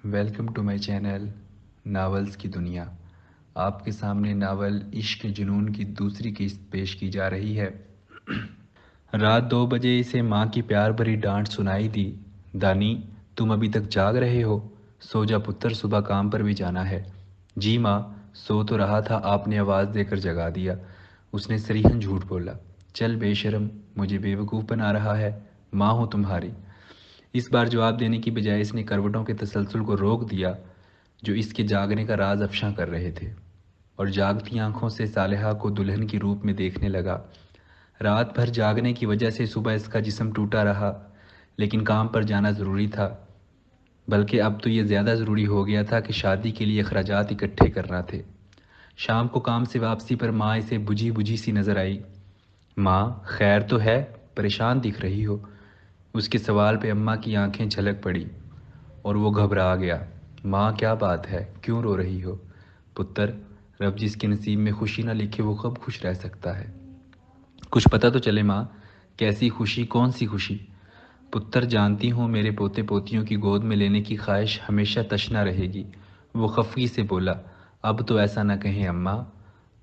Welcome to my channel novels کی دنیا۔ آپ کے سامنے ناول عشق جنون کی دوسری قسط پیش کی جا رہی ہے۔ رات 2 بجے اسے ماں کی پیار بھری ڈانٹ سنائی دی۔ دانی، تم ابھی تک جاگ رہے ہو؟ سو جا پتر، صبح کام پر بھی جانا ہے۔ جی ماں، سو تو رہا تھا، آپ نے آواز دے کر جگا دیا۔ اس نے صریحاً جھوٹ بولا۔ چل بے شرم، مجھے بے وقوف بنا رہا ہے، ماں ہوں تمہاری۔ اس بار جواب دینے کی بجائے اس نے کروٹوں کے تسلسل کو روک دیا جو اس کے جاگنے کا راز افشاں کر رہے تھے، اور جاگتی آنکھوں سے صالحہ کو دلہن کی روپ میں دیکھنے لگا۔ رات بھر جاگنے کی وجہ سے صبح اس کا جسم ٹوٹا رہا، لیکن کام پر جانا ضروری تھا، بلکہ اب تو یہ زیادہ ضروری ہو گیا تھا کہ شادی کے لیے اخراجات اکٹھے کرنا تھے۔ شام کو کام سے واپسی پر ماں اسے بجھی بجھی سی نظر آئی۔ ماں، خیر تو ہے؟ پریشان دکھ رہی ہو؟ اس کے سوال پہ اماں کی آنکھیں جھلک پڑی اور وہ گھبرا گیا۔ ماں، کیا بات ہے؟ کیوں رو رہی ہو؟ پتر، رب جس کے نصیب میں خوشی نہ لکھے وہ کب خوش رہ سکتا ہے؟ کچھ پتہ تو چلے ماں، کیسی خوشی؟ کون سی خوشی؟ پتر، جانتی ہوں میرے پوتے پوتیوں کی گود میں لینے کی خواہش ہمیشہ تشنا رہے گی۔ وہ خفگی سے بولا۔ اب تو ایسا نہ کہیں اماں،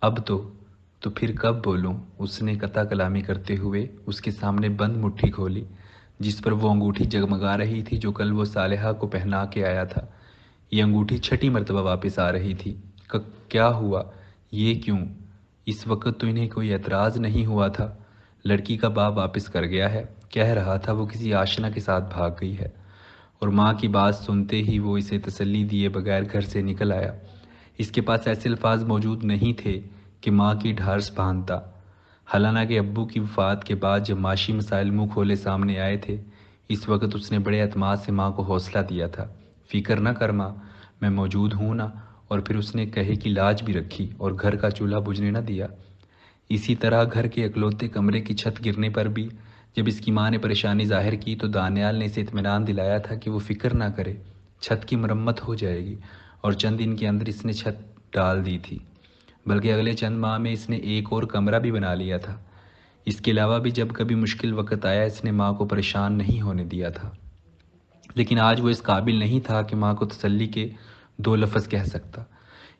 اب تو پھر کب بولوں؟ اس نے قطع کلامی کرتے ہوئے اس کے سامنے بند مٹھی کھولی جس پر وہ انگوٹھی جگمگا رہی تھی جو کل وہ صالحہ کو پہنا کے آیا تھا۔ یہ انگوٹھی چھٹی مرتبہ واپس آ رہی تھی۔ کیا ہوا؟ یہ کیوں؟ اس وقت تو انہیں کوئی اعتراض نہیں ہوا تھا۔ لڑکی کا باپ واپس کر گیا ہے، کہہ رہا تھا وہ کسی آشنا کے ساتھ بھاگ گئی ہے، اور ماں کی بات سنتے ہی وہ اسے تسلی دیے بغیر گھر سے نکل آیا۔ اس کے پاس ایسے الفاظ موجود نہیں تھے کہ ماں کی ڈھارس باندھتا۔ حالانہ کہ ابو کی وفات کے بعد جب معاشی مسائل منہ کھولے سامنے آئے تھے، اس وقت اس نے بڑے اعتماد سے ماں کو حوصلہ دیا تھا۔ فکر نہ کر ماں، میں موجود ہوں نا۔ اور پھر اس نے کہے کی لاج بھی رکھی اور گھر کا چولہا بجھنے نہ دیا۔ اسی طرح گھر کے اکلوتے کمرے کی چھت گرنے پر بھی جب اس کی ماں نے پریشانی ظاہر کی تو دانیال نے اسے اطمینان دلایا تھا کہ وہ فکر نہ کرے، چھت کی مرمت ہو جائے گی، اور چند دن کے اندر اس نے چھت ڈال دی تھی، بلکہ اگلے چند ماہ میں اس نے ایک اور کمرہ بھی بنا لیا تھا۔ اس کے علاوہ بھی جب کبھی مشکل وقت آیا اس نے ماں کو پریشان نہیں ہونے دیا تھا، لیکن آج وہ اس قابل نہیں تھا کہ ماں کو تسلی کے 2 لفظ کہہ سکتا،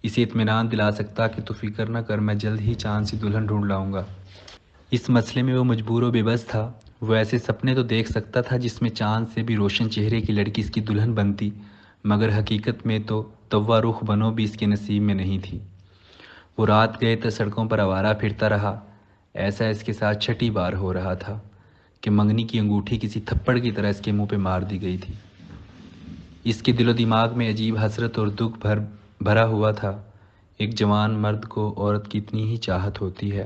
اسے اطمینان دلا سکتا کہ تو فکر نہ کر، میں جلد ہی چاند سی دلہن ڈھونڈ لاؤں گا۔ اس مسئلے میں وہ مجبور و بے بس تھا۔ وہ ایسے سپنے تو دیکھ سکتا تھا جس میں چاند سے بھی روشن چہرے کی لڑکی اس کی دلہن بنتی، مگر حقیقت میں تو توا رخ بنو بھی اس کے نصیب میں نہیں تھی۔ وہ رات گئے تک سڑکوں پر آوارہ پھرتا رہا۔ ایسا اس کے ساتھ چھٹی بار ہو رہا تھا کہ منگنی کی انگوٹھی کسی تھپڑ کی طرح اس کے منہ پہ مار دی گئی تھی۔ اس کے دل و دماغ میں عجیب حسرت اور دکھ بھرا ہوا تھا۔ ایک جوان مرد کو عورت کی اتنی ہی چاہت ہوتی ہے،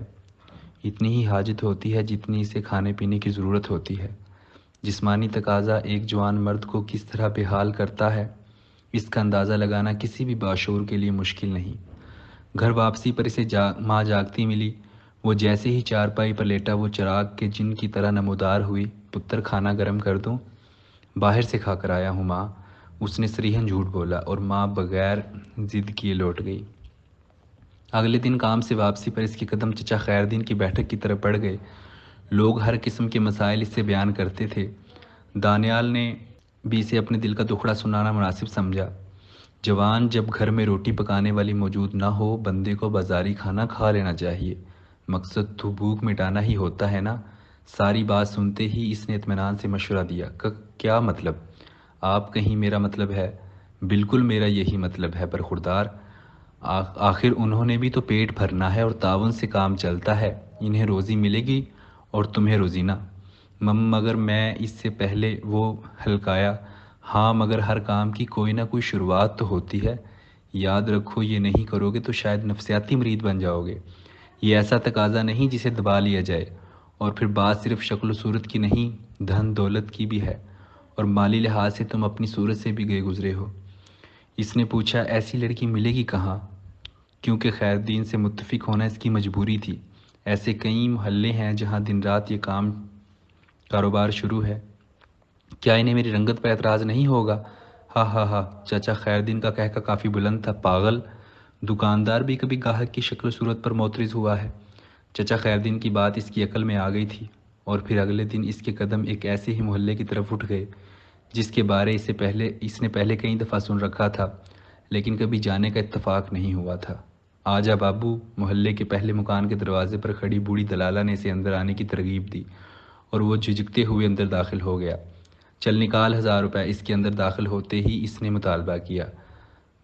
اتنی ہی حاجت ہوتی ہے جتنی اسے کھانے پینے کی ضرورت ہوتی ہے۔ جسمانی تقاضا ایک جوان مرد کو کس طرح بے حال کرتا ہے، اس کا اندازہ لگانا کسی بھی باشعور کے لیے مشکل نہیں۔ گھر واپسی پر اسے ماں جاگتی ملی۔ وہ جیسے ہی چارپائی پر لیٹا وہ چراغ کے جن کی طرح نمودار ہوئی۔ پتر، کھانا گرم کر دوں؟ باہر سے کھا کر آیا ہوں ماں، اس نے صریحاً جھوٹ بولا، اور ماں بغیر ضد کیے لوٹ گئی۔ اگلے دن کام سے واپسی پر اس کے قدم چچا خیردین کی بیٹھک کی طرف بڑھ گئے۔ لوگ ہر قسم کے مسائل اس سے بیان کرتے تھے۔ دانیال نے بھی اسے اپنے دل کا دکھڑا سنانا مناسب سمجھا۔ جوان، جب گھر میں روٹی پکانے والی موجود نہ ہو بندے کو بازاری کھانا کھا لینا چاہیے، مقصد تو بھوک مٹانا ہی ہوتا ہے نا۔ ساری بات سنتے ہی اس نے اطمینان سے مشورہ دیا۔ کیا مطلب؟ آپ کہیں میرا مطلب ہے؟ بالکل میرا یہی مطلب ہے برخوردار، آخر انہوں نے بھی تو پیٹ بھرنا ہے اور تعاون سے کام چلتا ہے، انہیں روزی ملے گی اور تمہیں روزی نہ۔ مگر میں اس سے پہلے وہ ہلکایا۔ ہاں، مگر ہر کام کی کوئی نہ کوئی شروعات تو ہوتی ہے، یاد رکھو یہ نہیں کرو گے تو شاید نفسیاتی مریض بن جاؤ گے۔ یہ ایسا تقاضا نہیں جسے دبا لیا جائے، اور پھر بات صرف شکل و صورت کی نہیں، دھن دولت کی بھی ہے، اور مالی لحاظ سے تم اپنی صورت سے بھی گئے گزرے ہو۔ اس نے پوچھا، ایسی لڑکی ملے گی کہاں؟ کیونکہ خیردین سے متفق ہونا اس کی مجبوری تھی۔ ایسے کئی محلے ہیں جہاں دن رات یہ کاروبار شروع ہے۔ کیا انہیں میری رنگت پر اعتراض نہیں ہوگا؟ ہاں ہاں ہاں، چچا خیردین کا کہکا کافی بلند تھا۔ پاگل، دکاندار بھی کبھی گاہک کی شکل و صورت پر معترض ہوا ہے؟ چچا خیردین کی بات اس کی عقل میں آ گئی تھی، اور پھر اگلے دن اس کے قدم ایک ایسے ہی محلے کی طرف اٹھ گئے جس کے بارے اس نے پہلے کئی دفعہ سن رکھا تھا، لیکن کبھی جانے کا اتفاق نہیں ہوا تھا۔ آجا بابو، محلے کے پہلے مکان کے دروازے پر کھڑی بوڑھی دلالہ نے اسے اندر آنے کی ترغیب دی اور وہ جھجکتے ہوئے اندر داخل ہو گیا۔ چل نکال 1000 روپے، اس کے اندر داخل ہوتے ہی اس نے مطالبہ کیا۔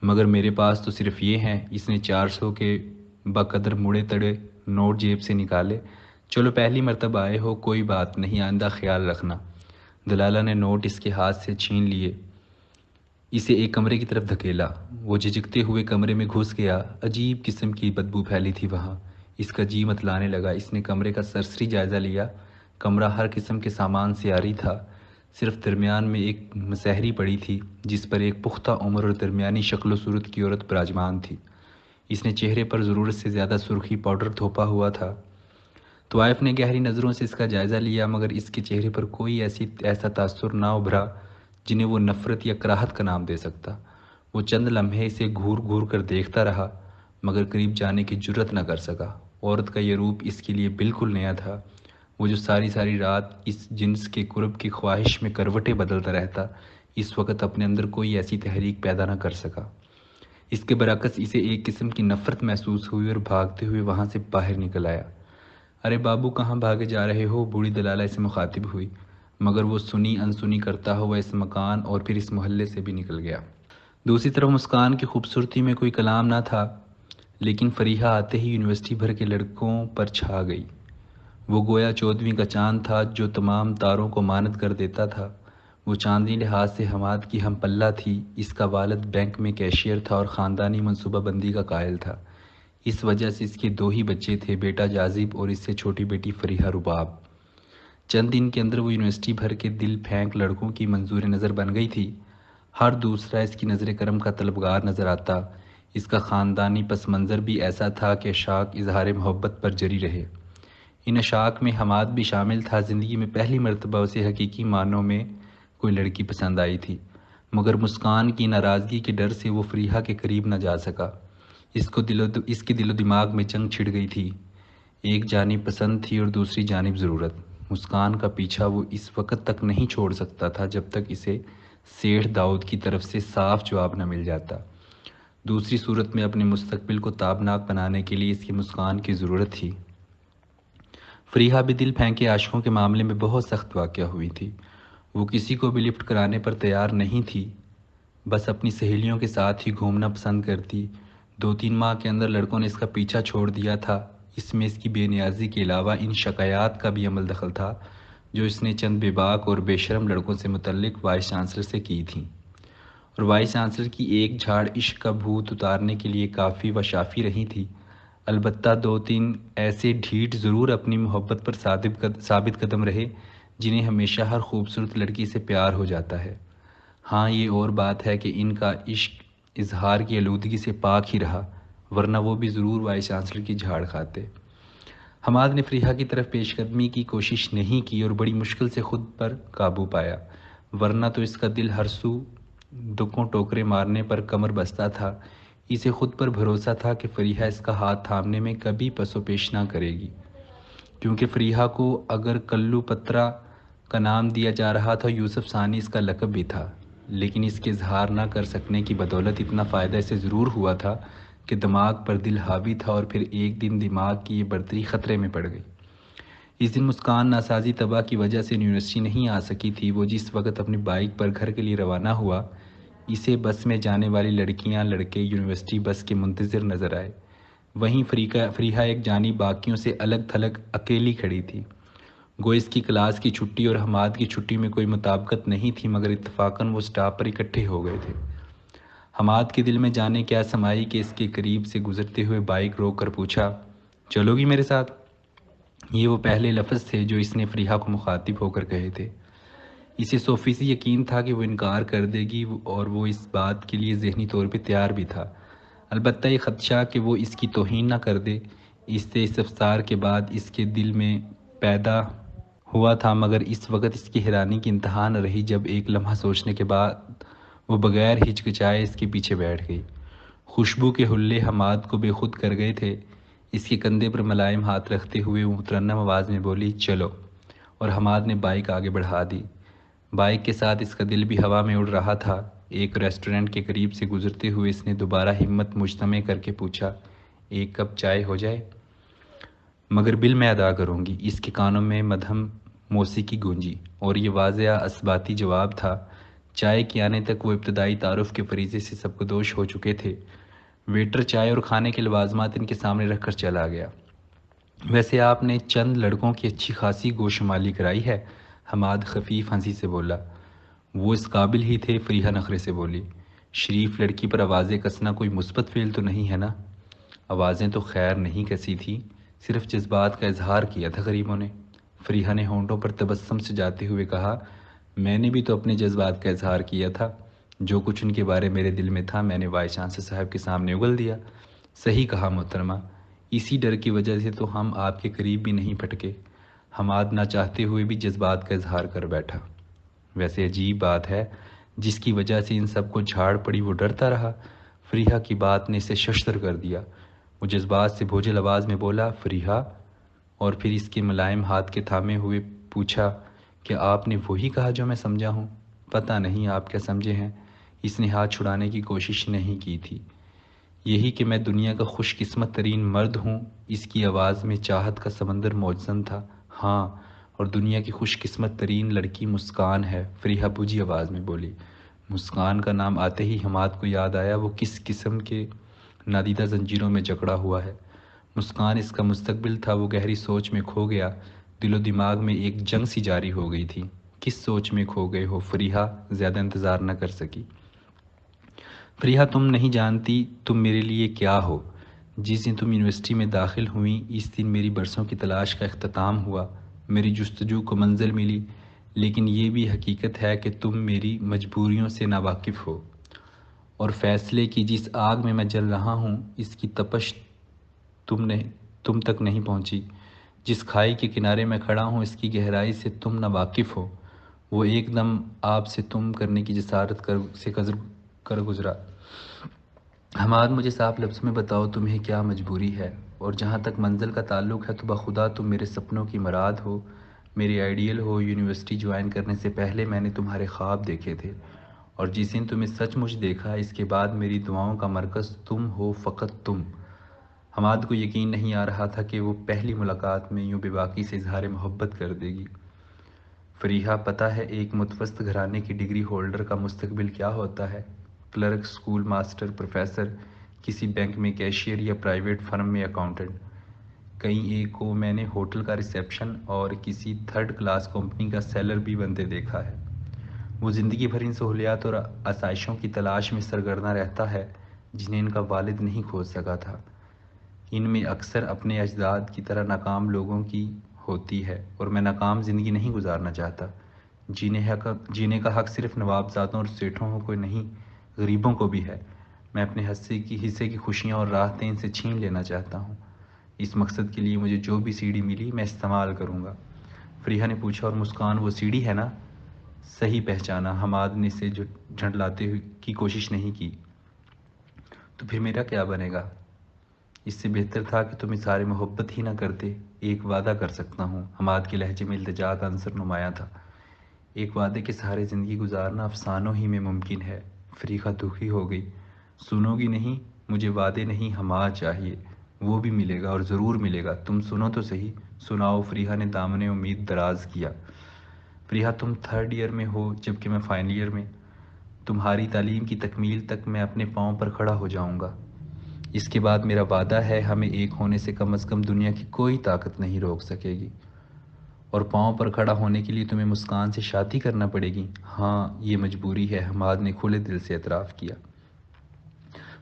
مگر میرے پاس تو صرف یہ ہیں۔ اس نے 400 کے بقدر مڑے تڑے نوٹ جیب سے نکالے۔ چلو پہلی مرتبہ آئے ہو، کوئی بات نہیں، آئندہ خیال رکھنا۔ دلالہ نے نوٹ اس کے ہاتھ سے چھین لیے، اسے ایک کمرے کی طرف دھکیلا۔ وہ جھجکتے ہوئے کمرے میں گھس گیا۔ عجیب قسم کی بدبو پھیلی تھی وہاں۔ اس کا جی متلانے لگا۔ اس نے کمرے کا سرسری جائزہ لیا۔ کمرہ ہر قسم کے سامان سے عاری تھا، صرف درمیان میں ایک مسہری پڑی تھی جس پر ایک پختہ عمر اور درمیانی شکل و صورت کی عورت براجمان تھی۔ اس نے چہرے پر ضرورت سے زیادہ سرخی پاؤڈر تھوپا ہوا تھا۔ طوائف نے گہری نظروں سے اس کا جائزہ لیا، مگر اس کے چہرے پر کوئی ایسا تاثر نہ ابھرا جنہیں وہ نفرت یا کراہت کا نام دے سکتا۔ وہ چند لمحے اسے گھور گھور کر دیکھتا رہا، مگر قریب جانے کی جرت نہ کر سکا۔ عورت کا یہ روپ اس کے لیے بالکل نیا تھا۔ وہ جو ساری رات اس جنس کے قرب کی خواہش میں کروٹیں بدلتا رہتا، اس وقت اپنے اندر کوئی ایسی تحریک پیدا نہ کر سکا۔ اس کے برعکس اسے ایک قسم کی نفرت محسوس ہوئی اور بھاگتے ہوئے وہاں سے باہر نکل آیا۔ ارے بابو، کہاں بھاگے جا رہے ہو؟ بوڑھی دلالہ اسے مخاطب ہوئی، مگر وہ سنی انسنی کرتا ہوا اس مکان اور پھر اس محلے سے بھی نکل گیا۔ دوسری طرف مسکان کی خوبصورتی میں کوئی کلام نہ تھا، لیکن فریحہ آتے ہی یونیورسٹی بھر کے لڑکوں پر چھا گئی۔ وہ گویا 14ویں کا چاند تھا جو تمام تاروں کو مانند کر دیتا تھا۔ وہ چاندنی لحاظ سے حماد کی ہم پلہ تھی۔ اس کا والد بینک میں کیشیئر تھا اور خاندانی منصوبہ بندی کا قائل تھا۔ اس وجہ سے اس کے 2 ہی بچے تھے، بیٹا جاذب اور اس سے چھوٹی بیٹی فریحہ رباب۔ چند دن کے اندر وہ یونیورسٹی بھر کے دل پھینک لڑکوں کی منظور نظر بن گئی تھی۔ ہر دوسرا اس کی نظر کرم کا طلبگار نظر آتا۔ اس کا خاندانی پس منظر بھی ایسا تھا کہ اشاک اظہار محبت پر جری رہے۔ ان اشاک میں حماد بھی شامل تھا۔ زندگی میں پہلی مرتبہ اسے حقیقی معنوں میں کوئی لڑکی پسند آئی تھی، مگر مسکان کی ناراضگی کے ڈر سے وہ فریحہ کے قریب نہ جا سکا۔ اس کے دل و دماغ میں جنگ چھڑ گئی تھی۔ ایک جانب پسند تھی اور دوسری جانب ضرورت۔ مسکان کا پیچھا وہ اس وقت تک نہیں چھوڑ سکتا تھا جب تک اسے سیٹھ داؤد کی طرف سے صاف جواب نہ مل جاتا۔ دوسری صورت میں اپنے مستقبل کو تابناک بنانے کے لیے اس کی مسکان کی ضرورت تھی۔ فریحہ بھی دل پھینکے عاشقوں کے معاملے میں بہت سخت واقعہ ہوئی تھی۔ وہ کسی کو بھی لفٹ کرانے پر تیار نہیں تھی، بس اپنی سہیلیوں کے ساتھ ہی گھومنا پسند کرتی۔ 2-3 ماہ کے اندر لڑکوں نے اس کا پیچھا چھوڑ دیا تھا۔ اس میں اس کی بے نیازی کے علاوہ ان شکایات کا بھی عمل دخل تھا جو اس نے چند بے باک اور بے شرم لڑکوں سے متعلق وائس چانسلر سے کی تھیں، اور وائس چانسلر کی ایک جھاڑ عشق کا بھوت اتارنے کے لیے کافی و شافی رہی تھی۔ البتہ 2-3 ایسے ڈھیٹ ضرور اپنی محبت پر ثابت قدم رہے جنہیں ہمیشہ ہر خوبصورت لڑکی سے پیار ہو جاتا ہے۔ ہاں، یہ اور بات ہے کہ ان کا عشق اظہار کی آلودگی سے پاک ہی رہا، ورنہ وہ بھی ضرور وائس چانسلر کی جھاڑ کھاتے۔ حماد نے فریحہ کی طرف پیش قدمی کی کوشش نہیں کی اور بڑی مشکل سے خود پر قابو پایا، ورنہ تو اس کا دل ہر سو دکوں ٹوکرے مارنے پر کمر بستہ تھا۔ اسے خود پر بھروسہ تھا کہ فریحہ اس کا ہاتھ تھامنے میں کبھی پس و پیش نہ کرے گی، کیونکہ فریحہ کو اگر کلو پترا کا نام دیا جا رہا تھا، یوسف ثانی اس کا لقب بھی تھا، لیکن اس کے اظہار نہ کر سکنے کی بدولت اتنا فائدہ اسے ضرور ہوا تھا کہ دماغ پر دل حاوی تھا، اور پھر ایک دن دماغ کی یہ برتری خطرے میں پڑ گئی۔ اس دن مسکان ناسازی طبع کی وجہ سے یونیورسٹی نہیں آ سکی تھی۔ وہ جس وقت اپنی بائک پر گھر کے لیے روانہ ہوا، اسے بس میں جانے والی لڑکیاں لڑکے یونیورسٹی بس کے منتظر نظر آئے۔ وہیں فریحہ ایک جانب باقیوں سے الگ تھلگ اکیلی کھڑی تھی۔ گو اس کی کلاس کی چھٹی اور حماد کی چھٹی میں کوئی مطابقت نہیں تھی، مگر اتفاقاً وہ اسٹاپ پر اکٹھے ہو گئے تھے۔ حماد کے دل میں جانے کیا سمائی کہ اس کے قریب سے گزرتے ہوئے بائک روک کر پوچھا، چلو گی میرے ساتھ؟ یہ وہ پہلے لفظ تھے جو اس نے فریحہ کو مخاطب ہو کر کہے تھے۔ اسے 100% یقین تھا کہ وہ انکار کر دے گی، اور وہ اس بات کے لیے ذہنی طور پہ تیار بھی تھا۔ البتہ یہ خدشہ کہ وہ اس کی توہین نہ کر دے، اس استفسار کے بعد اس کے دل میں پیدا ہوا تھا، مگر اس وقت اس کی حیرانی کی انتہا نہ رہی جب ایک لمحہ سوچنے کے بعد وہ بغیر ہچکچائے اس کے پیچھے بیٹھ گئی۔ خوشبو کے حلے حماد کو بے خود کر گئے تھے۔ اس کے کندھے پر ملائم ہاتھ رکھتے ہوئے وہ مترنم آواز میں بولی، چلو، اور حماد نے بائک آگے بڑھا دی۔ بائک کے ساتھ اس کا دل بھی ہوا میں اڑ رہا تھا۔ ایک ریسٹورنٹ کے قریب سے گزرتے ہوئے اس نے دوبارہ ہمت مجتمع کر کے پوچھا، ایک کپ چائے ہو جائے؟ مگر بل میں ادا کروں گی۔ اس کے کانوں میں مدھم موسیقی گونجی اور یہ واضح اثباتی جواب تھا۔ چائے کے آنے تک وہ ابتدائی تعارف کے فریضے سے سب دوش ہو چکے تھے۔ ویٹر چائے اور کھانے کے لوازمات ان کے سامنے رکھ کر چلا گیا۔ ویسے آپ نے چند لڑکوں کی اچھی خاصی گوشمالی کرائی ہے، حماد خفیف ہنسی سے بولا۔ وہ اس قابل ہی تھے، فریحہ نخرے سے بولی۔ شریف لڑکی پر آوازیں کسنا کوئی مثبت فعل تو نہیں ہے نا؟ آوازیں تو خیر نہیں کسی تھی، صرف جذبات کا اظہار کیا تھا غریبوں نے۔ فریحہ نے ہونٹوں پر تبسم سے جاتے ہوئے کہا، میں نے بھی تو اپنے جذبات کا اظہار کیا تھا۔ جو کچھ ان کے بارے میرے دل میں تھا میں نے وائس چانسلر صاحب کے سامنے اگل دیا۔ صحیح کہا محترمہ، اسی ڈر کی وجہ سے تو ہم آپ کے قریب بھی نہیں پھٹکے۔ حماد نہ چاہتے ہوئے بھی جذبات کا اظہار کر بیٹھا۔ ویسے عجیب بات ہے، جس کی وجہ سے ان سب کو جھاڑ پڑی وہ ڈرتا رہا۔ فریحہ کی بات نے اسے ششدر کر دیا۔ وہ جذبات سے بھوجل آواز میں بولا، فریحہ، اور پھر اس کے ملائم ہاتھ کے تھامے ہوئے پوچھا، کہ آپ نے وہی کہا جو میں سمجھا ہوں؟ پتہ نہیں آپ کیا سمجھے ہیں۔ اس نے ہاتھ چھڑانے کی کوشش نہیں کی تھی۔ یہی کہ میں دنیا کا خوش قسمت ترین مرد ہوں۔ اس کی آواز میں چاہت کا سمندر موجزن تھا۔ ہاں، اور دنیا کی خوش قسمت ترین لڑکی مسکان ہے، فریحہ بجھی آواز میں بولی۔ مسکان کا نام آتے ہی حماد کو یاد آیا وہ کس قسم کے نادیدہ زنجیروں میں جکڑا ہوا ہے۔ مسکان اس کا مستقبل تھا۔ وہ گہری سوچ میں کھو گیا۔ دل و دماغ میں ایک جنگ سی جاری ہو گئی تھی۔ کس سوچ میں کھو گئے ہو؟ فریحہ زیادہ انتظار نہ کر سکی۔ فریحہ، تم نہیں جانتی تم میرے لیے کیا ہو۔ جس دن تم یونیورسٹی میں داخل ہوئیں اس دن میری برسوں کی تلاش کا اختتام ہوا۔ میری جستجو کو منزل ملی، لیکن یہ بھی حقیقت ہے کہ تم میری مجبوریوں سے ناواقف ہو، اور فیصلے کی جس آگ میں میں جل رہا ہوں اس کی تپش تم تک نہیں پہنچی۔ جس کھائی کے کنارے میں کھڑا ہوں اس کی گہرائی سے تم ناواقف ہو۔ وہ ایک دم آپ سے تم کرنے کی جسارت کر گزرا۔ حماد، مجھے صاف لفظ میں بتاؤ تمہیں کیا مجبوری ہے؟ اور جہاں تک منزل کا تعلق ہے تو بخدا تم میرے سپنوں کی مراد ہو، میری آئیڈیل ہو۔ یونیورسٹی جوائن کرنے سے پہلے میں نے تمہارے خواب دیکھے تھے، اور جس دن تمہیں سچ مچ دیکھا اس کے بعد میری دعاؤں کا مرکز تم ہو، فقط تم۔ حماد کو یقین نہیں آ رہا تھا کہ وہ پہلی ملاقات میں یوں بے باکی سے اظہار محبت کر دے گی۔ فریحہ، پتہ ہے ایک متوسط گھرانے کی ڈگری ہولڈر کا مستقبل کیا ہوتا ہے؟ کلرک، اسکول ماسٹر، پروفیسر، کسی بینک میں کیشیئر یا پرائیویٹ فرم میں اکاؤنٹنٹ۔ کہیں ایک کو میں نے ہوٹل کا ریسیپشن اور کسی تھرڈ کلاس کمپنی کا سیلر بھی بنتے دیکھا ہے۔ وہ زندگی بھر ان سہولیات اور آسائشوں کی تلاش میں سرگرداں رہتا ہے جنہیں ان کا والد نہیں کھوج سکا تھا۔ ان میں اکثر اپنے اجداد کی طرح ناکام لوگوں کی ہوتی ہے، اور میں ناکام زندگی نہیں گزارنا چاہتا۔ جینے کا حق صرف نوابزادوں اور سیٹھوں کو نہیں، غریبوں کو بھی ہے۔ میں اپنے حصے کی خوشیاں اور راحتیں ان سے چھین لینا چاہتا ہوں۔ اس مقصد کے لیے مجھے جو بھی سیڑھی ملی میں استعمال کروں گا۔ فریحہ نے پوچھا، اور مسکان وہ سیڑھی ہے نا؟ صحیح پہچانا۔ حماد نے اسے جھنڈلاتے ہوئے کی کوشش نہیں کی۔ تو پھر میرا کیا بنے گا؟ اس سے بہتر تھا کہ تم اظہار محبت ہی نہ کرتے۔ ایک وعدہ کر سکتا ہوں۔ حماد کے لہجے میں التجا کا عنصر نمایاں تھا۔ ایک وعدے کے سہارے زندگی گزارنا افسانوں ہی میں ممکن ہے۔ فریحہ دکھی ہو گئی۔ سنو گی نہیں؟ مجھے وعدے نہیں، حماد چاہیے۔ وہ بھی ملے گا، اور ضرور ملے گا۔ تم سنو تو صحیح۔ سناؤ۔ فریحہ نے دامن امید دراز کیا۔ فریحہ، تم تھرڈ ایئر میں ہو جبکہ میں فائنل ایئر میں۔ تمہاری تعلیم کی تکمیل تک میں اپنے پاؤں پر کھڑا ہو جاؤں گا۔ اس کے بعد میرا وعدہ ہے ہمیں ایک ہونے سے کم از کم دنیا کی کوئی طاقت نہیں روک سکے گی۔ اور پاؤں پر کھڑا ہونے کے لیے تمہیں مسکان سے شادی کرنا پڑے گی۔ ہاں، یہ مجبوری ہے، حماد نے کھلے دل سے اعتراف کیا۔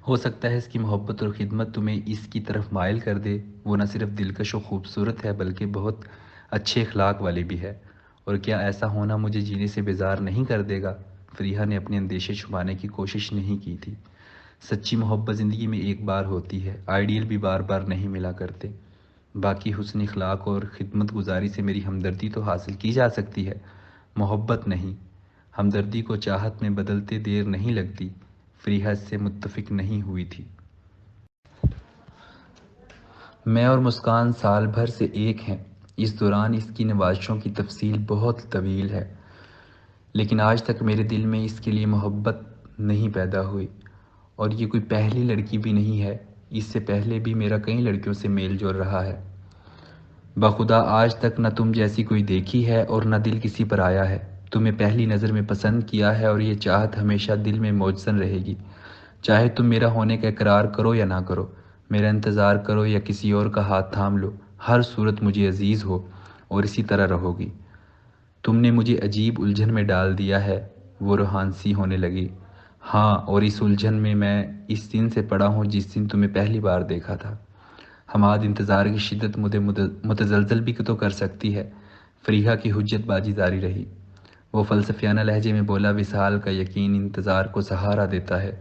ہو سکتا ہے اس کی محبت اور خدمت تمہیں اس کی طرف مائل کر دے۔ وہ نہ صرف دلکش و خوبصورت ہے بلکہ بہت اچھے اخلاق والی بھی ہے۔ اور کیا ایسا ہونا مجھے جینے سے بیزار نہیں کر دے گا؟ فریحہ نے اپنے اندیشے چھپانے کی کوشش نہیں کی تھی۔ سچی محبت زندگی میں ایک بار ہوتی ہے، آئیڈیل بھی بار بار نہیں ملا کرتے۔ باقی حسن اخلاق اور خدمت گزاری سے میری ہمدردی تو حاصل کی جا سکتی ہے، محبت نہیں۔ ہمدردی کو چاہت میں بدلتے دیر نہیں لگتی۔ فریحہ اس سے متفق نہیں ہوئی تھی۔ میں اور مسکان سال بھر سے ایک ہیں۔ اس دوران اس کی نوازشوں کی تفصیل بہت طویل ہے، لیکن آج تک میرے دل میں اس کے لیے محبت نہیں پیدا ہوئی، اور یہ کوئی پہلی لڑکی بھی نہیں ہے، اس سے پہلے بھی میرا کئی لڑکیوں سے میل جول رہا ہے۔ بخدا آج تک نہ تم جیسی کوئی دیکھی ہے اور نہ دل کسی پر آیا ہے۔ تمہیں پہلی نظر میں پسند کیا ہے اور یہ چاہت ہمیشہ دل میں موجزن رہے گی، چاہے تم میرا ہونے کا اقرار کرو یا نہ کرو، میرا انتظار کرو یا کسی اور کا ہاتھ تھام لو، ہر صورت مجھے عزیز ہو اور اسی طرح رہو گی۔ تم نے مجھے عجیب الجھن میں ڈال دیا ہے، وہ روحان سی ہونے لگی۔ ہاں، اور اس الجھن میں اس دن سے پڑا ہوں جس دن تمہیں پہلی بار دیکھا تھا۔ حماد انتظار کی شدت مجھے متزلزل بھی تو کر سکتی ہے۔ فریحہ کی حجت بازی جاری رہی۔ وہ فلسفیانہ لہجے میں بولا، وصال کا یقین انتظار کو سہارا دیتا ہے۔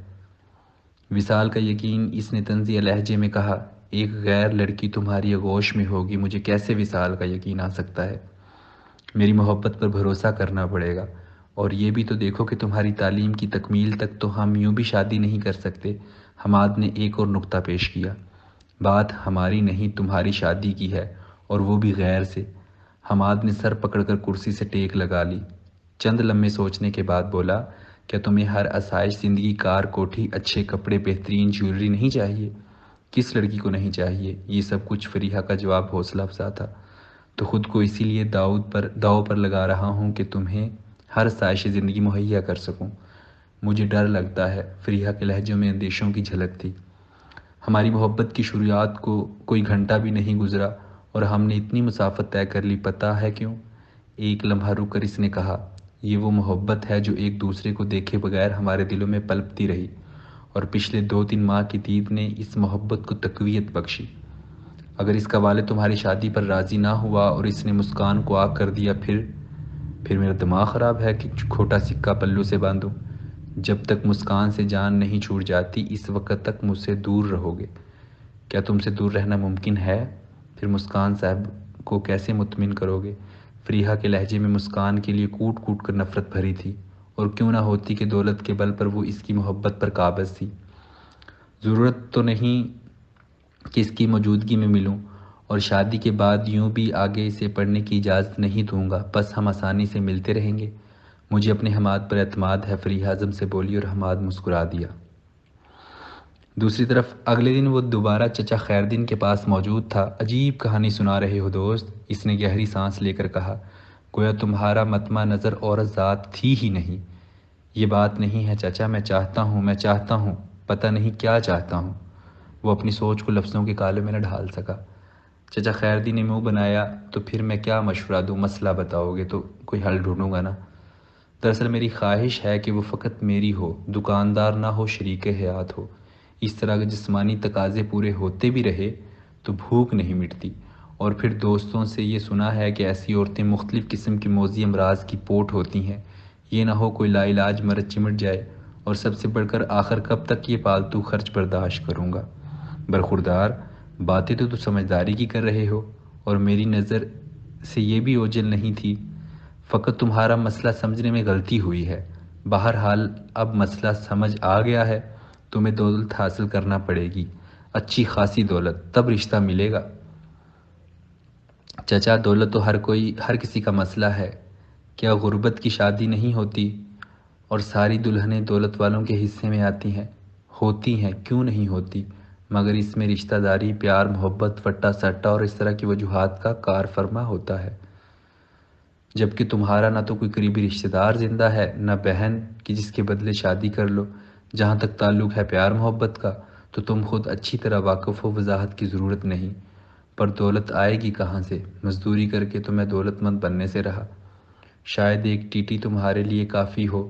وصال کا یقین، اس نے طنزیہ لہجے میں کہا، ایک غیر لڑکی تمہاری آغوش میں ہوگی، مجھے کیسے وصال کا یقین آ سکتا ہے؟ میری محبت پر بھروسہ کرنا پڑے گا، اور یہ بھی تو دیکھو کہ تمہاری تعلیم کی تکمیل تک تو ہم یوں بھی شادی نہیں کر سکتے۔ حماد نے ایک اور نکتہ پیش کیا، بات ہماری نہیں تمہاری شادی کی ہے، اور وہ بھی غیر سے۔ حماد نے سر پکڑ کر کرسی سے ٹیک لگا لی، چند لمحے سوچنے کے بعد بولا، کیا تمہیں ہر آسائش زندگی، کار، کوٹھی، اچھے کپڑے، بہترین جیولری نہیں چاہیے؟ کس لڑکی کو نہیں چاہیے؟ یہ سب کچھ فریحہ کا جواب حوصلہ افزا تھا۔ تو خود کو اسی لیے داؤ پر لگا رہا ہوں کہ تمہیں ہر آسائش زندگی مہیا کر سکوں۔ مجھے ڈر لگتا ہے، فریحہ کے لہجوں میں اندیشوں کی جھلک تھی۔ ہماری محبت کی شروعات کو کوئی گھنٹہ بھی نہیں گزرا اور ہم نے اتنی مسافت طے کر لی، پتہ ہے کیوں؟ ایک لمحہ رک کر اس نے کہا، یہ وہ محبت ہے جو ایک دوسرے کو دیکھے بغیر ہمارے دلوں میں پلپتی رہی، اور پچھلے 2-3 ماہ کی دید نے اس محبت کو تقویت بخشی۔ اگر اس کا والد تمہاری شادی پر راضی نہ ہوا اور اس نے مسکان کو آگ کر دیا، پھر میرا دماغ خراب ہے کہ کھوٹا سکہ پلو سے باندھوں؟ جب تک مسکان سے جان نہیں چھوٹ جاتی، اس وقت تک مجھ سے دور رہو گے۔ کیا تم سے دور رہنا ممکن ہے؟ پھر مسکان صاحب کو کیسے مطمئن کرو گے؟ فریحہ کے لہجے میں مسکان کے لیے کوٹ کوٹ کر نفرت بھری تھی، اور کیوں نہ ہوتی کہ دولت کے بل پر وہ اس کی محبت پر قابض تھی۔ ضرورت تو نہیں کہ اس کی موجودگی میں ملوں، اور شادی کے بعد یوں بھی آگے اسے پڑھنے کی اجازت نہیں دوں گا، بس ہم آسانی سے ملتے رہیں گے۔ مجھے اپنے حماد پر اعتماد ہے، فریحہ عزم سے بولی، اور حماد مسکرا دیا۔ دوسری طرف اگلے دن وہ دوبارہ چچا خیردین کے پاس موجود تھا۔ عجیب کہانی سنا رہے ہو دوست، اس نے گہری سانس لے کر کہا، گویا تمہارا مطمع نظر عورت ذات تھی ہی نہیں۔ یہ بات نہیں ہے چچا، میں چاہتا ہوں، پتہ نہیں کیا چاہتا ہوں۔ وہ اپنی سوچ کو لفظوں کے کالے میں نہ ڈھال سکا۔ چچا خیردین نے منہ بنایا، تو پھر میں کیا مشورہ دوں؟ مسئلہ بتاؤ گے تو کوئی حل ڈھونڈوں گا نا۔ دراصل میری خواہش ہے کہ وہ فقط میری ہو، دکاندار نہ ہو، شریک حیات ہو۔ اس طرح کے جسمانی تقاضے پورے ہوتے بھی رہے تو بھوک نہیں مٹتی۔ اور پھر دوستوں سے یہ سنا ہے کہ ایسی عورتیں مختلف قسم کے موذی امراض کی پوٹ ہوتی ہیں۔ یہ نہ ہو کوئی لا علاج مرض چمٹ جائے، اور سب سے بڑھ کر آخر کب تک یہ پالتو خرچ برداشت کروں گا؟ برخوردار، باتیں تو سمجھداری کی کر رہے ہو، اور میری نظر سے یہ بھی اوجھل نہیں تھی۔ فقط تمہارا مسئلہ سمجھنے میں غلطی ہوئی ہے۔ بہرحال اب مسئلہ سمجھ آ گیا ہے، تمہیں دولت حاصل کرنا پڑے گی، اچھی خاصی دولت، تب رشتہ ملے گا۔ چچا دولت تو ہر کسی کا مسئلہ ہے، کیا غربت کی شادی نہیں ہوتی اور ساری دلہنیں دولت والوں کے حصے میں آتی ہیں؟ ہوتی ہیں، کیوں نہیں ہوتی، مگر اس میں رشتہ داری، پیار، محبت، فٹا سٹا اور اس طرح کی وجوہات کا کار فرما ہوتا ہے۔ جبکہ تمہارا نہ تو کوئی قریبی رشتہ دار زندہ ہے، نہ بہن کہ جس کے بدلے شادی کر لو۔ جہاں تک تعلق ہے پیار محبت کا، تو تم خود اچھی طرح واقف ہو، وضاحت کی ضرورت نہیں۔ پر دولت آئے گی کہاں سے؟ مزدوری کر کے تو میں دولت مند بننے سے رہا۔ شاید ایک ٹیٹی تمہارے لیے کافی ہو،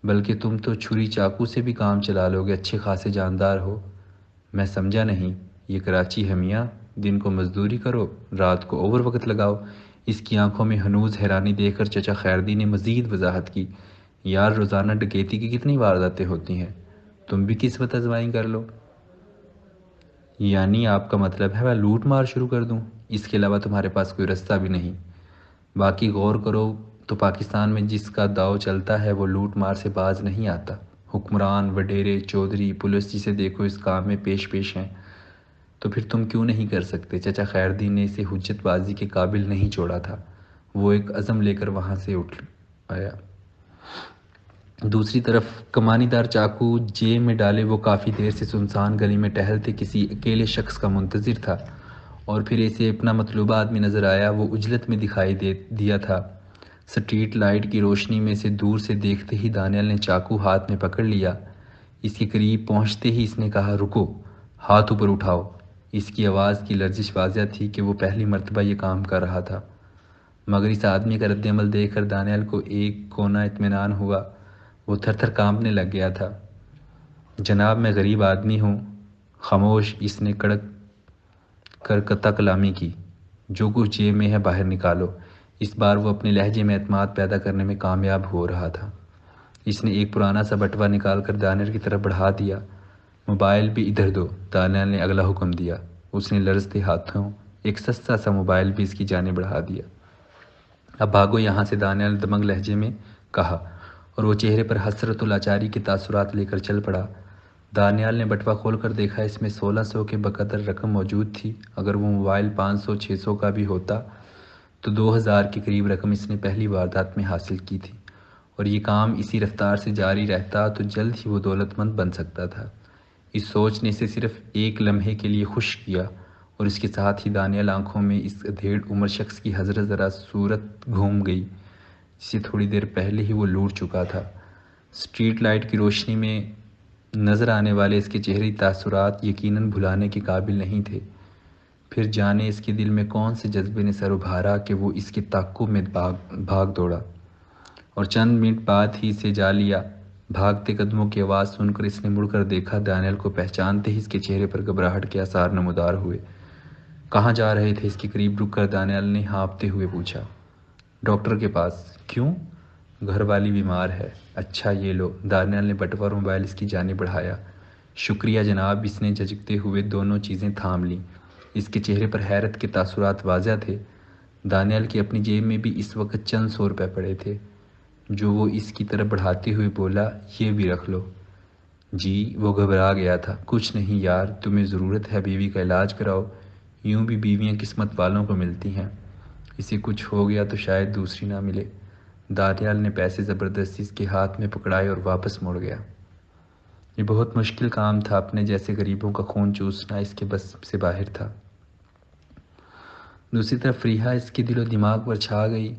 بلکہ تم تو چھری چاقو سے بھی کام چلا لو گے، اچھے خاصے جاندار ہو۔ میں سمجھا نہیں، یہ کراچی ہے میاں، دن کو مزدوری کرو، رات کو اوور وقت لگاؤ۔ اس کی آنکھوں میں ہنوز حیرانی دیکھ کر چچا خیردین نے مزید وضاحت کی، یار روزانہ ڈکیتی کی کتنی وارداتیں ہوتی ہیں، تم بھی قسمت آزمائی کر لو۔ یعنی آپ کا مطلب ہے میں لوٹ مار شروع کر دوں؟ اس کے علاوہ تمہارے پاس کوئی رستہ بھی نہیں؟ باقی غور کرو تو پاکستان میں جس کا داؤ چلتا ہے وہ لوٹ مار سے باز نہیں آتا۔ حکمران، وڈیرے، چودھری، پولیس جسے دیکھو اس کام میں پیش ہیں، تو پھر تم کیوں نہیں کر سکتے؟ چچا خیردین نے اسے حجت بازی کے قابل نہیں چھوڑا تھا۔ وہ ایک عزم لے کر وہاں سے اٹھ آیا۔ دوسری طرف کمانی دار چاقو جیب میں ڈالے وہ کافی دیر سے سنسان گلی میں ٹہلتے کسی اکیلے شخص کا منتظر تھا، اور پھر اسے اپنا مطلوبہ آدمی نظر آیا۔ وہ اجلت میں دکھائی دیا تھا۔ سٹریٹ لائٹ کی روشنی میں سے دور سے دیکھتے ہی دانیال نے چاقو ہاتھ میں پکڑ لیا۔ اس کے قریب پہنچتے ہی اس نے کہا، رکو، ہاتھ اوپر اٹھاؤ۔ اس کی آواز کی لرزش واضح تھی کہ وہ پہلی مرتبہ یہ کام کر رہا تھا، مگر اس آدمی کا رد عمل دیکھ کر دانیال کو ایک کونا اطمینان ہوا۔ وہ تھر تھر کانپنے لگ گیا تھا۔ جناب، میں غریب آدمی ہوں۔ خاموش، اس نے کڑک کر قطع کلامی کی۔ جو کچھ جیب میں ہے باہر نکالو۔ اس بار وہ اپنے لہجے میں اعتماد پیدا کرنے میں کامیاب ہو رہا تھا۔ اس نے ایک پرانا سا بٹوا نکال کر دانیال کی طرف بڑھا دیا۔ موبائل بھی ادھر دو، دانیال نے اگلا حکم دیا۔ اس نے لرزتے ہاتھوں ایک سستا سا موبائل بھی اس کی جانب بڑھا دیا۔ اب بھاگو یہاں سے، دانیال نے دمنگ لہجے میں کہا، اور وہ چہرے پر حسرت و لاچاری کے تاثرات لے کر چل پڑا۔ دانیال نے بٹوا کھول کر دیکھا، اس میں 1600 کے بقدر رقم موجود تھی۔ اگر وہ موبائل 500-600 کا بھی ہوتا تو 2000 کے قریب رقم اس نے پہلی واردات میں حاصل کی تھی، اور یہ کام اسی رفتار سے جاری رہتا تو جلد ہی وہ دولت مند بن سکتا تھا۔ اس سوچ نے اسے صرف ایک لمحے کے لیے خوش کیا، اور اس کے ساتھ ہی دانیال آنکھوں میں اس ادھیڑ عمر شخص کی حضرت ذرا صورت گھوم گئی جسے تھوڑی دیر پہلے ہی وہ لوٹ چکا تھا۔ سٹریٹ لائٹ کی روشنی میں نظر آنے والے اس کے چہرے تاثرات یقیناً بھلانے کے قابل نہیں تھے۔ پھر جانے اس کے دل میں کون سے جذبے نے سر ابھارا کہ وہ اس کے تعاقب میں بھاگ دوڑا، اور چند منٹ بعد ہی اسے جا لیا۔ بھاگتے قدموں کی آواز سن کر اس نے مڑ کر دیکھا۔ دانیال کو پہچانتے ہی اس کے چہرے پر گھبراہٹ کے آثار نمودار ہوئے۔ کہاں جا رہے تھے؟ اس کے قریب رک کر دانیال نے ہانپتے ہوئے پوچھا۔ ڈاکٹر کے پاس۔ کیوں؟ گھر والی بیمار ہے۔ اچھا، یہ لو۔ دانیال نے بٹوا اور موبائل اس کی جانب بڑھایا۔ شکریہ جناب۔ اس نے جھجکتے ہوئے دونوں چیزیں تھام لیں۔ اس کے چہرے پر حیرت کے تاثرات واضح تھے۔ دانیال کی اپنی جیب میں بھی اس وقت چند 100 روپے پڑے تھے، جو وہ اس کی طرف بڑھاتے ہوئے بولا، یہ بھی رکھ لو۔ جی، وہ گھبرا گیا تھا۔ کچھ نہیں یار، تمہیں ضرورت ہے بیوی کا علاج کراؤ۔ یوں بھی بیویاں قسمت والوں کو ملتی ہیں، اسے کچھ ہو گیا تو شاید دوسری نہ ملے۔ دانیال نے پیسے زبردستی اس کے ہاتھ میں پکڑائے اور واپس مڑ گیا۔ یہ بہت مشکل کام تھا، اپنے جیسے غریبوں کا خون چوسنا اس کے بس سے باہر تھا۔ دوسری طرف فریحہ اس کے دل و دماغ پر چھا گئی۔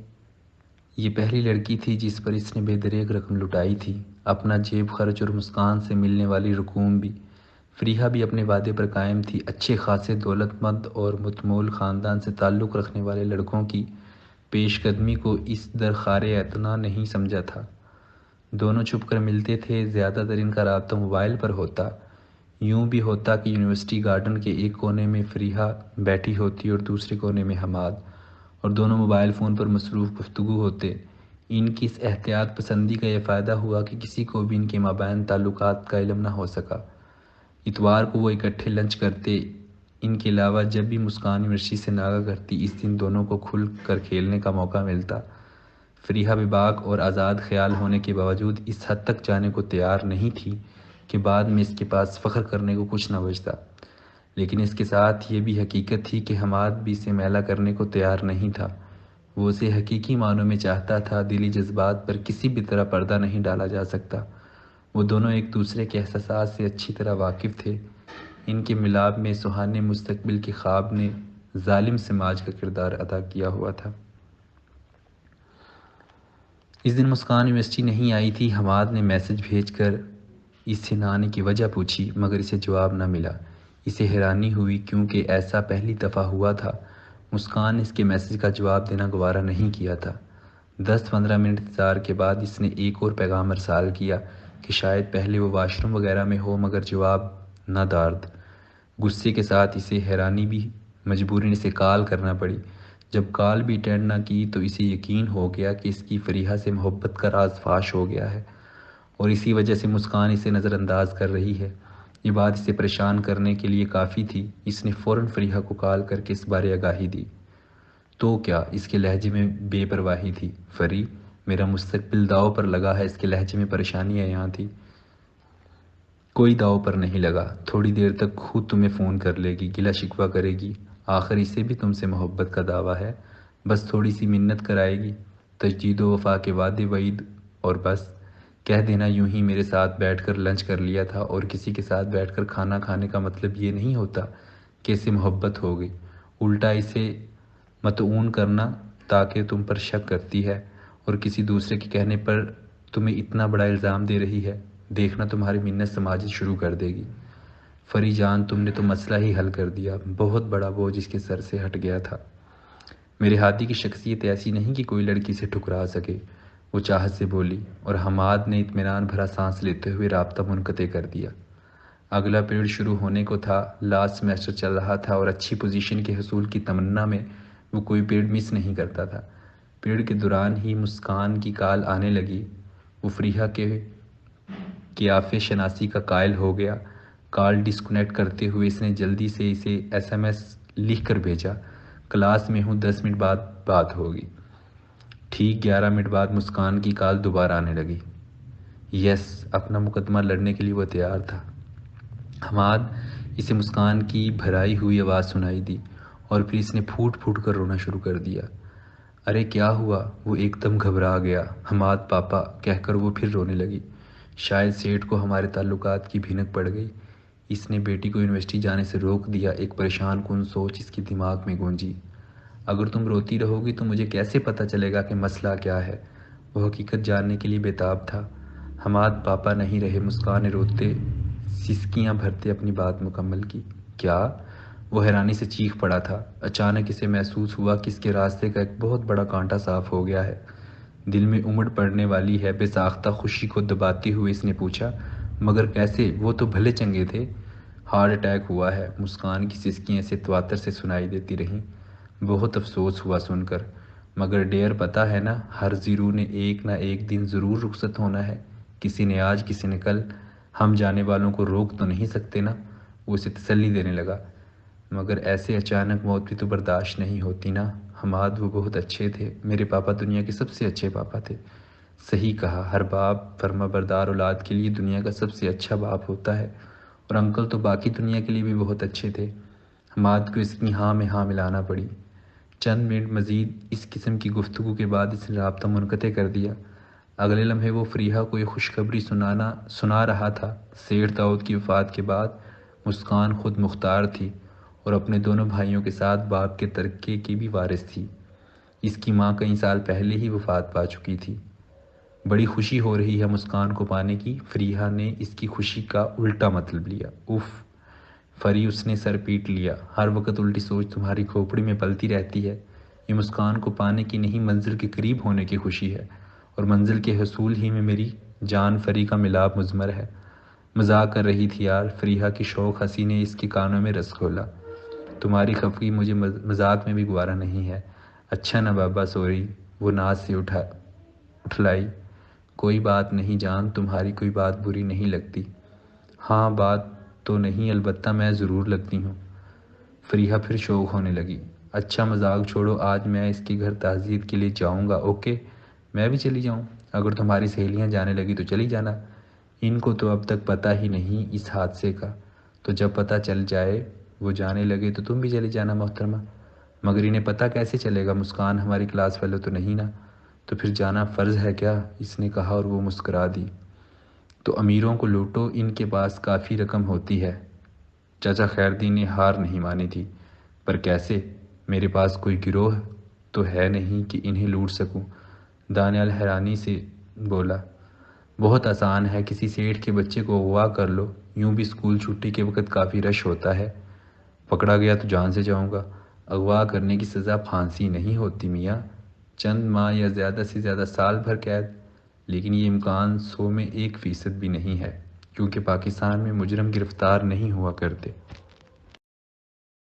یہ پہلی لڑکی تھی جس پر اس نے بے دریغ رقم لٹائی تھی، اپنا جیب خرچ اور مسکان سے ملنے والی رقوم بھی۔ فریحہ بھی اپنے وعدے پر قائم تھی۔ اچھے خاصے دولت مند اور متمول خاندان سے تعلق رکھنے والے لڑکوں کی پیش قدمی کو اس درخار اعتنا نہیں سمجھا تھا۔ دونوں چھپ کر ملتے تھے، زیادہ تر ان کا رابطہ موبائل پر ہوتا۔ یوں بھی ہوتا کہ یونیورسٹی گارڈن کے ایک کونے میں فریحہ بیٹھی ہوتی اور دوسرے کونے میں حماد، اور دونوں موبائل فون پر مصروف گفتگو ہوتے۔ ان کی اس احتیاط پسندی کا یہ فائدہ ہوا کہ کسی کو بھی ان کے مابین تعلقات کا علم نہ ہو سکا۔ اتوار کو وہ اکٹھے لنچ کرتے۔ ان کے علاوہ جب بھی مسکان یونیورسٹی سے ناغہ کرتی، اس دن دونوں کو کھل کر کھیلنے کا موقع ملتا۔ فریحہ بے باک اور آزاد خیال ہونے کے باوجود اس حد تک جانے کو تیار نہیں تھی کہ بعد میں اس کے پاس فخر کرنے کو کچھ نہ بچتا، لیکن اس کے ساتھ یہ بھی حقیقت تھی کہ حماد بھی اسے میلا کرنے کو تیار نہیں تھا۔ وہ اسے حقیقی معنوں میں چاہتا تھا۔ دلی جذبات پر کسی بھی طرح پردہ نہیں ڈالا جا سکتا۔ وہ دونوں ایک دوسرے کے احساسات سے اچھی طرح واقف تھے۔ ان کے ملاپ میں سہانے مستقبل کے خواب نے ظالم سماج کا کردار ادا کیا ہوا تھا۔ اس دن مسکان یونیورسٹی نہیں آئی تھی۔ حماد نے میسج بھیج کر اس سے نہ آنے کی وجہ پوچھی، مگر اسے جواب نہ ملا۔ اسے حیرانی ہوئی کیونکہ ایسا پہلی دفعہ ہوا تھا۔ مسکان نے اس کے میسج کا جواب دینا گوارا نہیں کیا تھا۔ 10-15 منٹ انتظار کے بعد اس نے ایک اور پیغام ارسال کیا کہ شاید پہلے وہ واش روم وغیرہ میں ہو، مگر جواب نہ دارد۔ غصے کے ساتھ اسے حیرانی بھی، مجبوراً اسے کال کرنا پڑی۔ جب کال بھی اٹینڈ نہ کی تو اسے یقین ہو گیا کہ اس کی فریحہ سے محبت کا راز فاش ہو گیا ہے، اور اسی وجہ سے مسکان اسے نظر انداز کر رہی ہے۔ یہ بات اسے پریشان کرنے کے لیے کافی تھی۔ اس نے فوراً فریحہ کو کال کر کے اس بارے آگاہی دی۔ تو کیا؟ اس کے لہجے میں بے پرواہی تھی۔ فری، میرا مستقبل داؤ پر لگا ہے۔ اس کے لہجے میں پریشانی یہاں تھی۔ کوئی داؤ پر نہیں لگا۔ تھوڑی دیر تک خود تمہیں فون کر لے گی، گلہ شکوہ کرے گی، آخر اسے بھی تم سے محبت کا دعویٰ ہے، بس تھوڑی سی منت کرائے گی۔ تجدید و وفا کے وعدے وعید اور بس کہہ دینا یوں ہی میرے ساتھ بیٹھ کر لنچ کر لیا تھا، اور کسی کے ساتھ بیٹھ کر کھانا کھانے کا مطلب یہ نہیں ہوتا کہ اسے محبت ہو گئی، الٹا اسے مطعون کرنا تاکہ تم پر شک کرتی ہے اور کسی دوسرے کے کہنے پر تمہیں اتنا بڑا الزام دے رہی ہے، دیکھنا تمہاری منت سماجت شروع کر دے گی۔ فری جان، تم نے تو مسئلہ ہی حل کر دیا، بہت بڑا بوجھ اس کے سر سے ہٹ گیا تھا۔ میرے ہادی کی شخصیت ایسی نہیں کہ کوئی لڑکی سے ٹھکرا سکے، وہ چاہت سے بولی، اور حماد نے اطمینان بھرا سانس لیتے ہوئے رابطہ منقطع کر دیا۔ اگلا پیریڈ شروع ہونے کو تھا، لاسٹ سیمیسٹر چل رہا تھا اور اچھی پوزیشن کے حصول کی تمنا میں وہ کوئی پیریڈ مس نہیں کرتا تھا۔ پیریڈ کے دوران ہی مسکان کی کال آنے لگی، وہ فریحہ کے قیافے شناسی کا قائل ہو گیا۔ کال ڈسکنیکٹ کرتے ہوئے اس نے جلدی سے اسے ایس ایم ایس لکھ کر بھیجا، کلاس میں ہوں، 10 منٹ بعد بات ہوگی۔ ٹھیک 11 منٹ بعد مسکان کی کال دوبارہ آنے لگی۔ یس، اپنا مقدمہ لڑنے کے لیے وہ تیار تھا۔ حماد، اسے مسکان کی بھرائی ہوئی آواز سنائی دی اور پھر اس نے پھوٹ پھوٹ کر رونا شروع کر دیا۔ ارے کیا ہوا؟ وہ ایک دم گھبرا گیا۔ حماد پاپا کہہ کر وہ پھر رونے لگی۔ شاید سیٹھ کو ہمارے تعلقات کی بھنک پڑ گئی، اس نے بیٹی کو یونیورسٹی جانے سے روک دیا، ایک پریشان کن سوچ اس کے دماغ میں گونجی۔ اگر تم روتی رہو گی تو مجھے کیسے پتہ چلے گا کہ مسئلہ کیا ہے؟ وہ حقیقت جاننے کے لیے بےتاب تھا۔ حماد پاپا نہیں رہے، مسکان نے روتے سسکیاں بھرتے اپنی بات مکمل کی۔ کیا؟ وہ حیرانی سے چیخ پڑا تھا۔ اچانک اسے محسوس ہوا کہ اس کے راستے کا ایک بہت بڑا کانٹا صاف ہو گیا ہے، دل میں امڑ پڑنے والی ہے۔ بے ساختہ خوشی کو دباتے ہوئے اس نے پوچھا، مگر کیسے؟ وہ تو بھلے چنگے تھے۔ ہارٹ اٹیک ہوا ہے، مسکان کی سسکیاں اسے تواتر سے سنائی دیتی رہیں۔ بہت افسوس ہوا سن کر، مگر ڈیئر پتہ ہے نا، ہر زیرو نے ایک نہ ایک دن ضرور رخصت ہونا ہے، کسی نے آج کسی نے کل، ہم جانے والوں کو روک تو نہیں سکتے نا۔ وہ اسے تسلی دینے لگا، مگر ایسے اچانک موت بھی تو برداشت نہیں ہوتی نا۔ حماد، وہ بہت اچھے تھے، میرے پاپا دنیا کے سب سے اچھے پاپا تھے۔ صحیح کہا، ہر باپ فرما بردار اولاد کے لیے دنیا کا سب سے اچھا باپ ہوتا ہے، اور انکل تو باقی دنیا کے لیے بھی بہت اچھے تھے۔ حماد کو اس کی ہاں میں ہاں ملانا پڑی۔ چند منٹ مزید اس قسم کی گفتگو کے بعد اس نے رابطہ منقطع کر دیا۔ اگلے لمحے وہ فریحہ کو ایک خوشخبری سنا رہا تھا۔ سیٹھ داؤد کی وفات کے بعد مسکان خود مختار تھی اور اپنے دونوں بھائیوں کے ساتھ باپ کے ترکے کی بھی وارث تھی۔ اس کی ماں کئی سال پہلے ہی وفات پا چکی تھی۔ بڑی خوشی ہو رہی ہے مسکان کو پانے کی۔ فریحہ نے اس کی خوشی کا الٹا مطلب لیا۔ اف فری، اس نے سر پیٹ لیا، ہر وقت الٹی سوچ تمہاری کھوپڑی میں پلتی رہتی ہے۔ یہ مسکان کو پانے کی نہیں، منزل کے قریب ہونے کی خوشی ہے، اور منزل کے حصول ہی میں میری جان فری کا ملاپ مضمر ہے۔ مذاق کر رہی تھی یار، فریحہ کی شوق ہنسی نے اس کے کانوں میں رس کھولا۔ تمہاری خفگی مجھے مذاق میں بھی گوارا نہیں ہے۔ اچھا نا بابا، سوری، وہ ناز سے اٹھلائی۔ کوئی بات نہیں جان، تمہاری کوئی بات بری نہیں لگتی۔ ہاں، بات تو نہیں، البتہ میں ضرور لگتی ہوں۔ فریحہ پھر شوق ہونے لگی۔ اچھا مذاق چھوڑو، آج میں اس کے گھر تعزیت کے لیے جاؤں گا۔ اوکے، میں بھی چلی جاؤں؟ اگر تمہاری سہیلیاں جانے لگی تو چلی جانا، ان کو تو اب تک پتہ ہی نہیں اس حادثے کا، تو جب پتہ چل جائے وہ جانے لگے تو تم بھی چلی جانا محترمہ۔ مگر انہیں پتہ کیسے چلے گا؟ مسکان ہماری کلاس فیلو تو نہیں نا، تو پھر جانا فرض ہے کیا؟ اس نے کہا اور وہ مسکرا دی۔ تو امیروں کو لوٹو، ان کے پاس کافی رقم ہوتی ہے۔ چاچا خیردین نے ہار نہیں مانی تھی۔ پر کیسے؟ میرے پاس کوئی گروہ تو ہے نہیں کہ انہیں لوٹ سکوں، دانیال حیرانی سے بولا۔ بہت آسان ہے، کسی سیٹھ کے بچے کو اغوا کر لو، یوں بھی اسکول چھٹی کے وقت کافی رش ہوتا ہے۔ پکڑا گیا تو جان سے جاؤں گا۔ اغوا کرنے کی سزا پھانسی نہیں ہوتی میاں، چند ماہ یا زیادہ سے زیادہ سال بھر قید، لیکن یہ امکان 100 میں 1% بھی نہیں ہے، کیونکہ پاکستان میں مجرم گرفتار نہیں ہوا کرتے۔